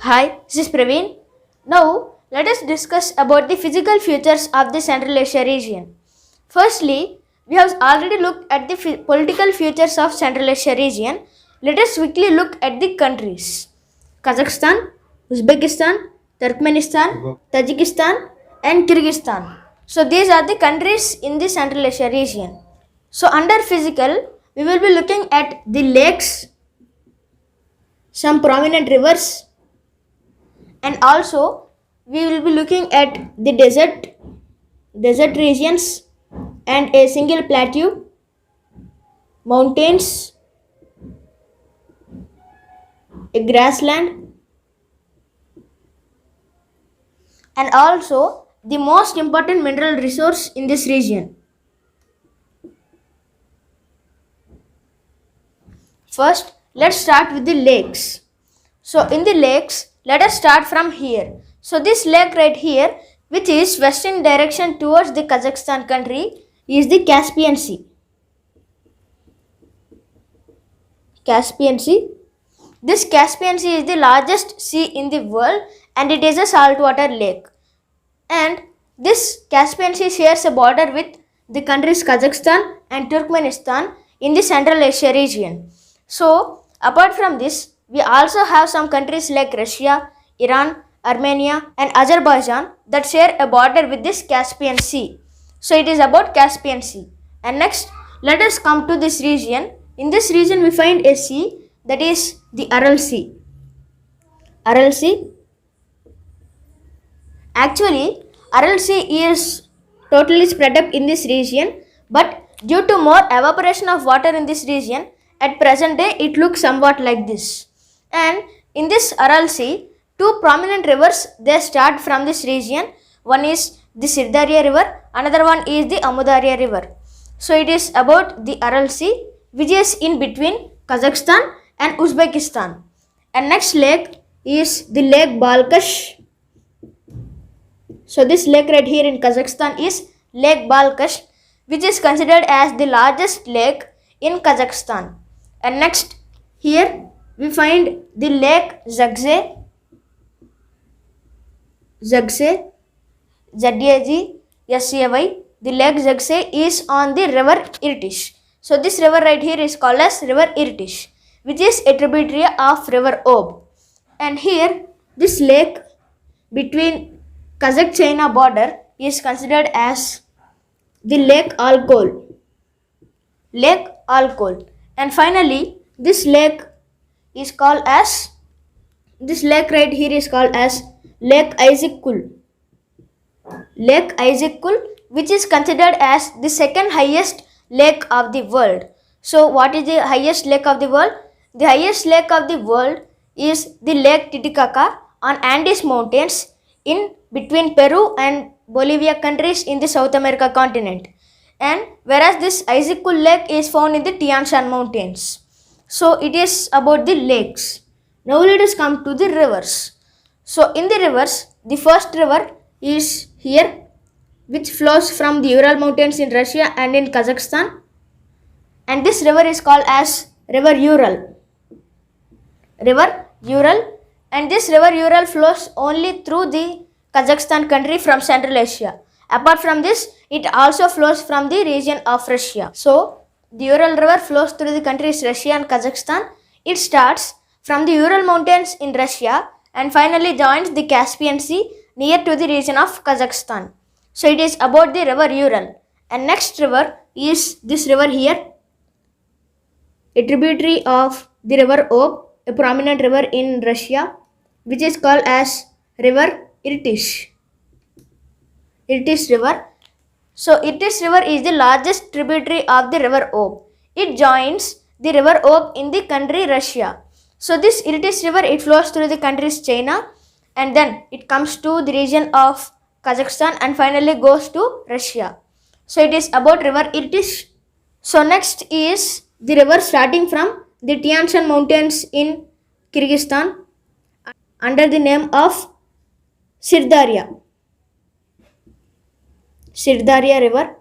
Hi, this is Praveen. Now, let us discuss about the physical features of the Central Asia region. Firstly, we have already looked at the political features of Central Asia region. Let us quickly look at the countries. Kazakhstan, Uzbekistan, Turkmenistan, Tajikistan, and Kyrgyzstan. So, these are the countries in the Central Asia region. So, under physical, we will be looking at the lakes, some prominent rivers, and also we will be looking at the desert regions and a single plateau, mountains, a grassland, and also the most important mineral resource in this region. First, let's start with the lakes. So in the lakes, let us start from here. So this lake right here, which is western direction towards the Kazakhstan country, is the Caspian Sea. Caspian Sea. This Caspian Sea is the largest sea in the world and it is a saltwater lake. And this Caspian Sea shares a border with the countries Kazakhstan and Turkmenistan in the Central Asia region. So, apart from this, we also have some countries like Russia, Iran, Armenia, and Azerbaijan that share a border with this Caspian Sea. So, it is about Caspian Sea. And next, let us come to this region. In this region, we find a sea that is the Aral Sea. Aral Sea. Actually, Aral Sea is totally spread up in this region, but due to more evaporation of water in this region, at present day it looks somewhat like this. And in this Aral Sea, two prominent rivers they start from this region. One is the Sirdarya river, another one is the Amudarya river. So it is about the Aral Sea, which is in between Kazakhstan and Uzbekistan. And next lake is the Lake Balkhash. So this lake right here in Kazakhstan is Lake Balkhash, which is considered as the largest lake in Kazakhstan. And next here we find the Lake Zagze, Zagse, Z-A-G-S-A-Y. The Lake Zagse is on the river Irtysh. So this river right here is called as River Irtysh, which is a tributary of River Ob. And here this lake between Kazakh-China border is considered as the Lake Alkol. Lake Alkol. And finally, this lake is called as, this lake right here is called as Lake Isaac Kul. Lake Isaac Kul, which is considered as the second highest lake of the world. So, what is the highest lake of the world? The highest lake of the world is the Lake Titicaca on Andes Mountains in between Peru and Bolivia countries in the South America continent. And whereas this Isaac Kul lake is found in the Tian Shan mountains. So it is about the lakes. Now let us come to the rivers. So in the rivers, the first river is here, which flows from the Ural mountains in Russia and in Kazakhstan. And this river is called as River Ural. River Ural. And this river Ural flows only through the Kazakhstan country from Central Asia. Apart from this, it also flows from the region of Russia. So, the Ural river flows through the countries Russia and Kazakhstan. It starts from the Ural mountains in Russia and finally joins the Caspian Sea near to the region of Kazakhstan. So, it is about the river Ural. And next river is this river here, a tributary of the river Ob, a prominent river in Russia, which is called as River Irtysh. Irtysh river. So Irtysh river is the largest tributary of the river Ob. It joins the river Ob in the country Russia. So this Irtysh river, it flows through the countries China and then it comes to the region of Kazakhstan and finally goes to Russia. So it is about river Irtysh. So next is the river starting from the Tian Shan mountains in Kyrgyzstan under the name of Sirdarya. Sirdarya river,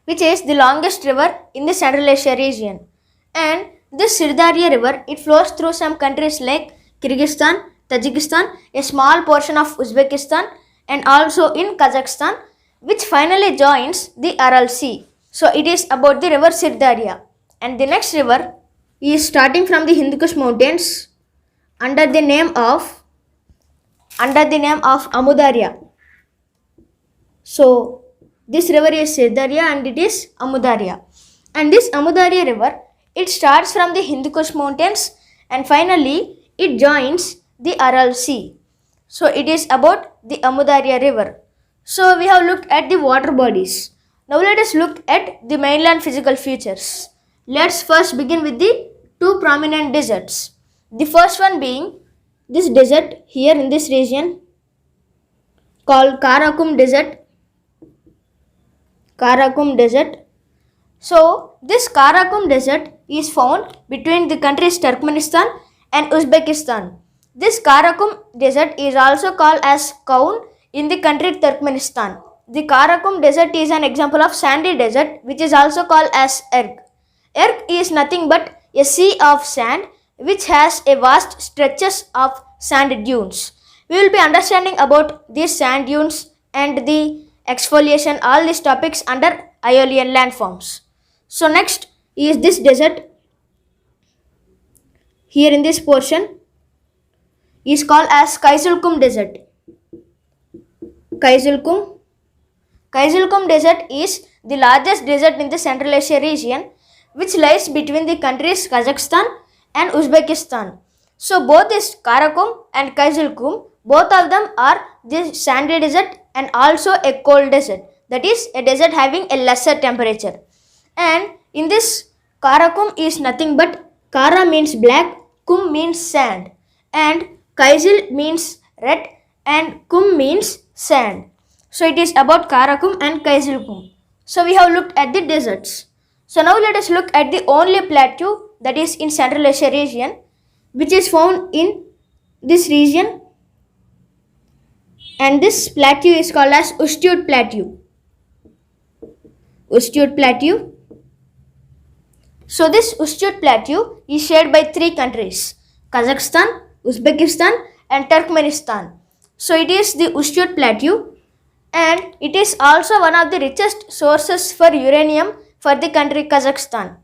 which is the longest river in the Central Asia region. And this Sirdarya river, it flows through some countries like Kyrgyzstan, Tajikistan, a small portion of Uzbekistan, and also in Kazakhstan, which finally joins the Aral Sea. So it is about the river Sirdarya. And the next river is starting from the Hindu Kush mountains under the name of Amudarya. So this river is Sirdarya and it is Amudarya. And this Amudarya river, it starts from the Hindu Kush mountains and finally it joins the Aral Sea. So it is about the Amudarya river. So we have looked at the water bodies. Now let us look at the mainland physical features. Let's first begin with the two prominent deserts. The first one being this desert here in this region called Karakum Desert. Karakum Desert. So this Karakum Desert is found between the countries Turkmenistan and Uzbekistan. This Karakum Desert is also called as Kaun in the country Turkmenistan. The Karakum Desert is an example of sandy desert which is also called as Erg. Erg is nothing but a sea of sand which has a vast stretches of sand dunes. We will be understanding about these sand dunes and the exfoliation, all these topics under Aeolian landforms. So next is this desert here in this portion is called as Kaisulkum Desert. Kaisulkum Desert is the largest desert in the Central Asia region which lies between the countries Kazakhstan and Uzbekistan. So both this Karakum and Kaisulkum, both of them are the sandy desert and also a cold desert. That is a desert having a lesser temperature. And in this Karakum is nothing but Kara means black, Kum means sand, and Kaisil means red, and Kum means sand. So it is about Karakum and Kaisilkum. So we have looked at the deserts. So now let us look at the only plateau that is in Central Asia region, which is found in this region, and this plateau is called as Ustyurt Plateau. Ustyurt Plateau. So this Ustyurt Plateau is shared by three countries, Kazakhstan, Uzbekistan and Turkmenistan. So it is the Ustyurt Plateau and it is also one of the richest sources for uranium for the country Kazakhstan.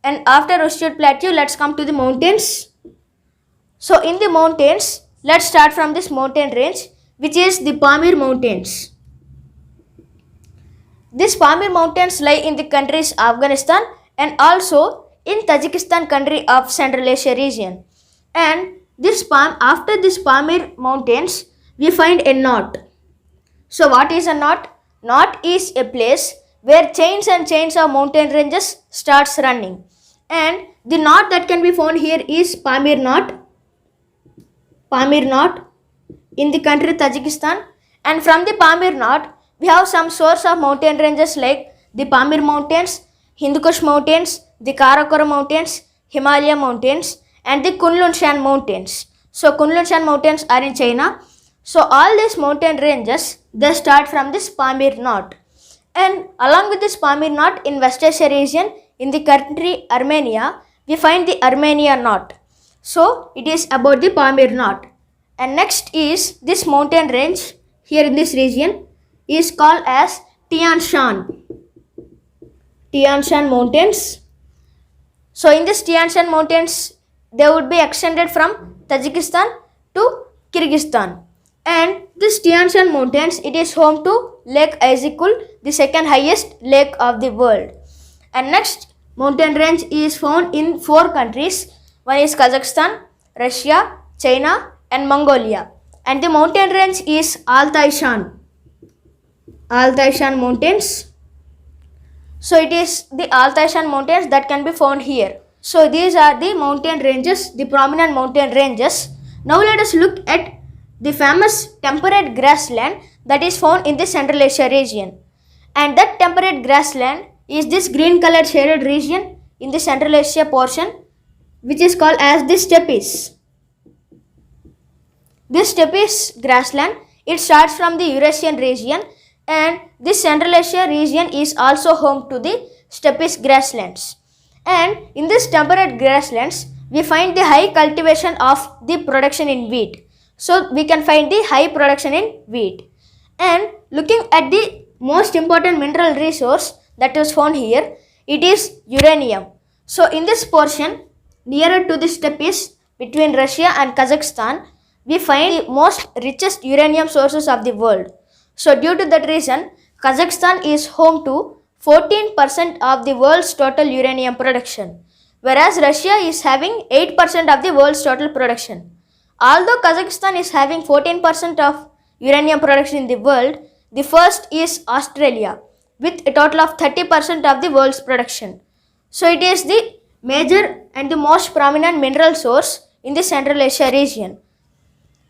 And after Ustyurt Plateau, let's come to the mountains. So in the mountains, let's start from this mountain range which is the Pamir Mountains. These Pamir Mountains lie in the countries Afghanistan and also in Tajikistan country of Central Asia region. And after this Pamir Mountains, we find a knot. So what is a knot? Knot is a place where chains and chains of mountain ranges starts running. And the knot that can be found here is Pamir Knot. Pamir Knot in the country Tajikistan. And from the Pamir Knot, we have some source of mountain ranges like the Pamir Mountains, Hindu Kush Mountains, the Karakoram Mountains, Himalaya Mountains and the Kunlun Shan Mountains. So Kunlun Shan Mountains are in China. So all these mountain ranges, they start from this Pamir Knot. And along with this Pamir Knot in West Asia region, in the country Armenia, we find the Armenia Knot. So it is about the Pamir Knot. And next is this mountain range here in this region is called as Tian Shan. Tian Shan Mountains. So in this Tian Shan Mountains, they would be extended from Tajikistan to Kyrgyzstan. And this Tian Shan Mountains, it is home to Lake Izikul, the second highest lake of the world. And next mountain range is found in four countries. One is Kazakhstan, Russia, China and Mongolia. And the mountain range is Altai Shan. Altai Shan Mountains. So it is the Altai Shan Mountains that can be found here. So these are the mountain ranges, the prominent mountain ranges. Now let us look at the famous temperate grassland that is found in the Central Asia region. And that temperate grassland is this green colored shaded region in the Central Asia portion, which is called as the steppes. This steppes grassland, it starts from the Eurasian region, and this Central Asia region is also home to the steppes grasslands. And in this temperate grasslands, we find the high cultivation of the production in wheat. So we can find the high production in wheat. And looking at the most important mineral resource that is found here, it is uranium. So in this portion, nearer to this step is between Russia and Kazakhstan, we find the most richest uranium sources of the world. So due to that reason, Kazakhstan is home to 14% of the world's total uranium production, whereas Russia is having 8% of the world's total production. Although Kazakhstan is having 14% of uranium production in the world, the first is Australia with a total of 30% of the world's production. So it is the major and the most prominent mineral source in the Central Asia region.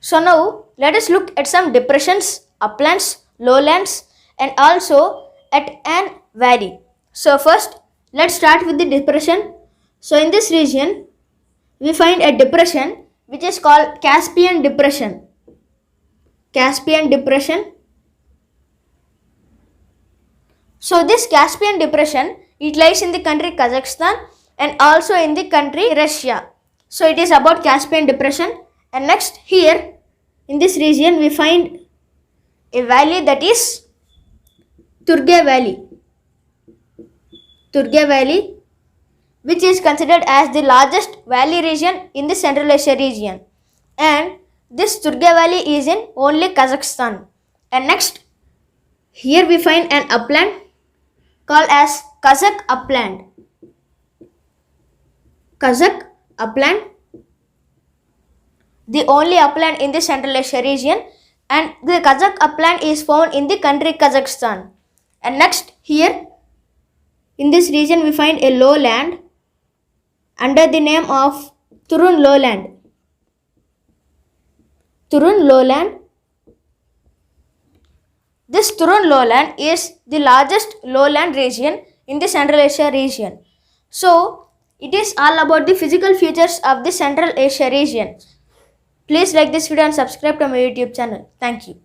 So now let us look at some depressions, uplands, lowlands, and also at an valley. So first let's start with the depression. So in this region we find a depression which is called Caspian Depression. Caspian Depression. So this Caspian Depression, it lies in the country Kazakhstan and also in the country Russia. So it is about Caspian Depression. And next here in this region we find a valley, that is Turgay Valley. Turgay Valley, which is considered as the largest valley region in the Central Asia region. And this Turgay Valley is in only Kazakhstan. And next here we find an upland called as Kazakh Upland. Kazakh Upland, the only upland in the Central Asia region, and the Kazakh Upland is found in the country Kazakhstan. And next here in this region we find a lowland under the name of Turun Lowland. Turun Lowland. This Turun Lowland is the largest lowland region in the Central Asia region. So it is all about the physical features of the Central Asia region. Please like this video and subscribe to my YouTube channel. Thank you.